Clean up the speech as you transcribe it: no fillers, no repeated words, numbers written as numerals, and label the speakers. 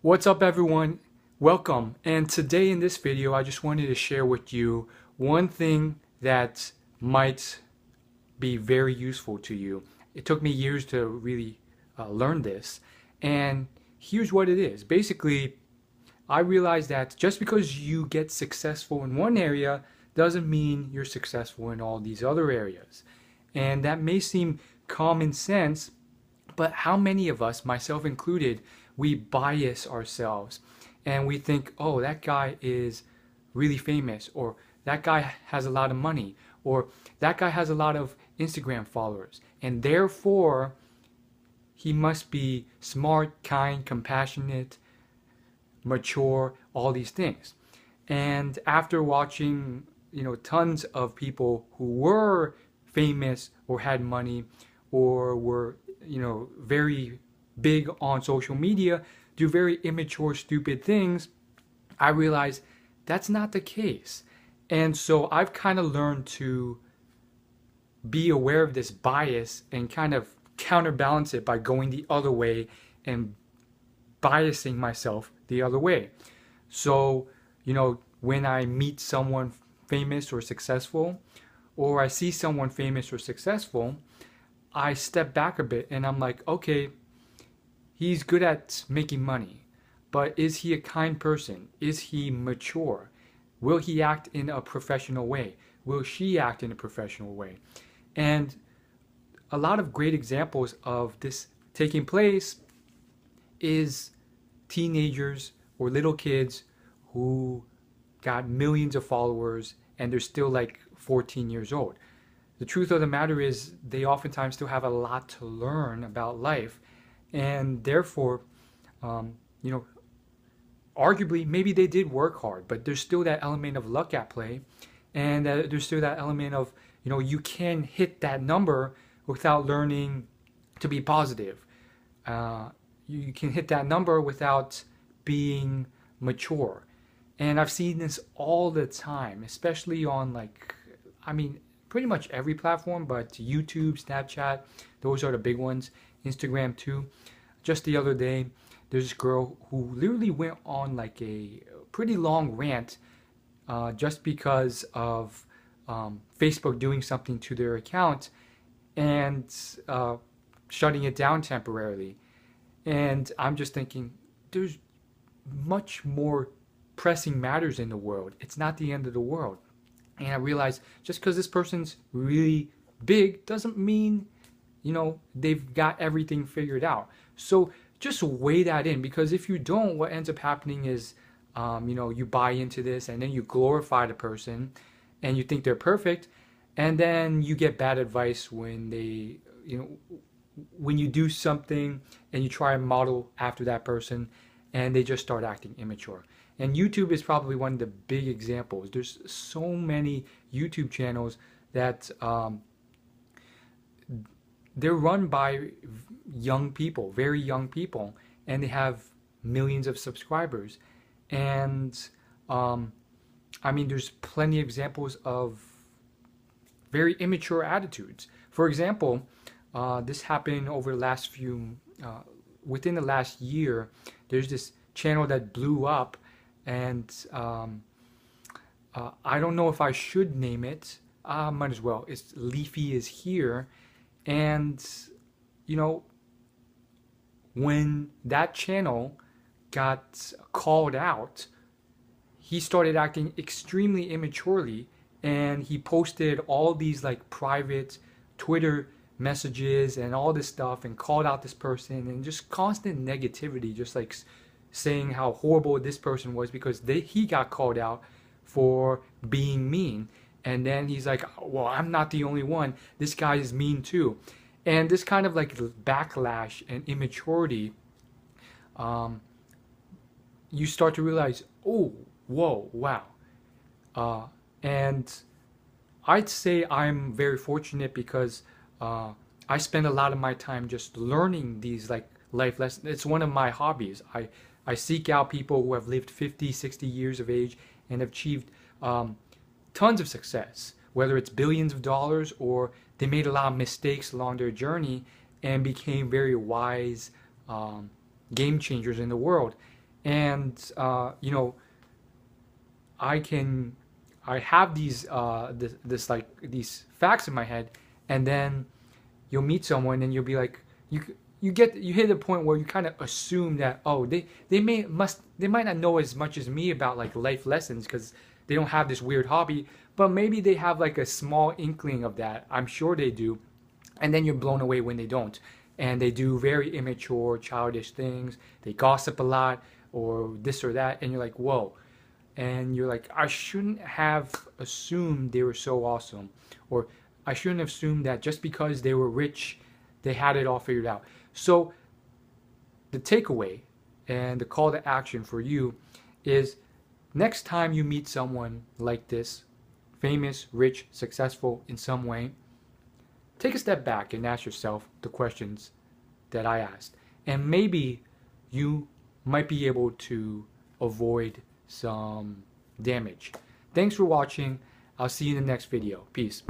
Speaker 1: What's up everyone? Welcome. And today in this video I just wanted to share with you one thing that might be very useful to you. It took me years to really learn this, and here's what it is. Basically, I realized that just because you get successful in one area doesn't mean you're successful in all these other areas. And that may seem common sense, but how many of us, myself included, we bias ourselves and we think, oh, that guy is really famous, or that guy has a lot of money, or that guy has a lot of Instagram followers, and therefore he must be smart, kind, compassionate, mature, all these things. And after watching, tons of people who were famous or had money or were, very big on social media do very immature, stupid things, I realized that's not the case. And so I've kind of learned to be aware of this bias and kind of counterbalance it by going the other way and biasing myself the other way. So, when I meet someone famous or successful, or I see someone famous or successful, I step back a bit and I'm like, okay, he's good at making money, but is he a kind person? Is he mature? Will he act in a professional way? Will she act in a professional way? And a lot of great examples of this taking place is teenagers or little kids who got millions of followers and they're still like 14 years old. The truth of the matter is they oftentimes still have a lot to learn about life, and therefore, arguably maybe they did work hard, but there's still that element of luck at play, and there's still that element of, you can hit that number without learning to be positive. You can hit that number without being mature. And I've seen this all the time, especially on pretty much every platform, but YouTube, Snapchat, those are the big ones. Instagram too. Just the other day, there's this girl who literally went on like a pretty long rant just because of Facebook doing something to their account and shutting it down temporarily. And I'm just thinking, there's much more pressing matters in the world. It's not the end of the world. And I realized just because this person's really big doesn't mean, they've got everything figured out. So just weigh that in, because if you don't, what ends up happening is, you buy into this and then you glorify the person and you think they're perfect. And then you get bad advice when they, when you do something and you try and model after that person and they just start acting immature. And YouTube is probably one of the big examples. There's so many YouTube channels that they're run by young people, very young people, and they have millions of subscribers. And there's plenty of examples of very immature attitudes. For example, this happened over the last within the last year. There's this channel that blew up, and I don't know if I should name it. Might as well. It's Leafy is Here. And, when that channel got called out, he started acting extremely immaturely, and he posted all these like private Twitter messages and all this stuff and called out this person, and just constant negativity, just like saying how horrible this person was because he got called out for being mean. And then he's like, well, I'm not the only one. This guy is mean too. And this kind of like backlash and immaturity, you start to realize, oh, whoa, wow. And I'd say I'm very fortunate because I spend a lot of my time just learning these like life lessons. It's one of my hobbies. I seek out people who have lived 50, 60 years of age and have achieved tons of success, whether it's billions of dollars or they made a lot of mistakes along their journey and became very wise game changers in the world. And you know, I have these like these facts in my head, and then you'll meet someone and you'll be like, you hit a point where you kind of assume that, oh, they might not know as much as me about like life lessons because they don't have this weird hobby, but maybe they have like a small inkling of that. I'm sure they do. And then you're blown away when they don't, and they do very immature, childish things. They gossip a lot or this or that, and you're like, whoa. And you're like, I shouldn't have assumed they were so awesome, or I shouldn't have assumed that just because they were rich they had it all figured out. So the takeaway and the call to action for you is, next time you meet someone like this, famous, rich, successful in some way, take a step back and ask yourself the questions that I asked, and maybe you might be able to avoid some damage. Thanks for watching. I'll see you in the next video. Peace.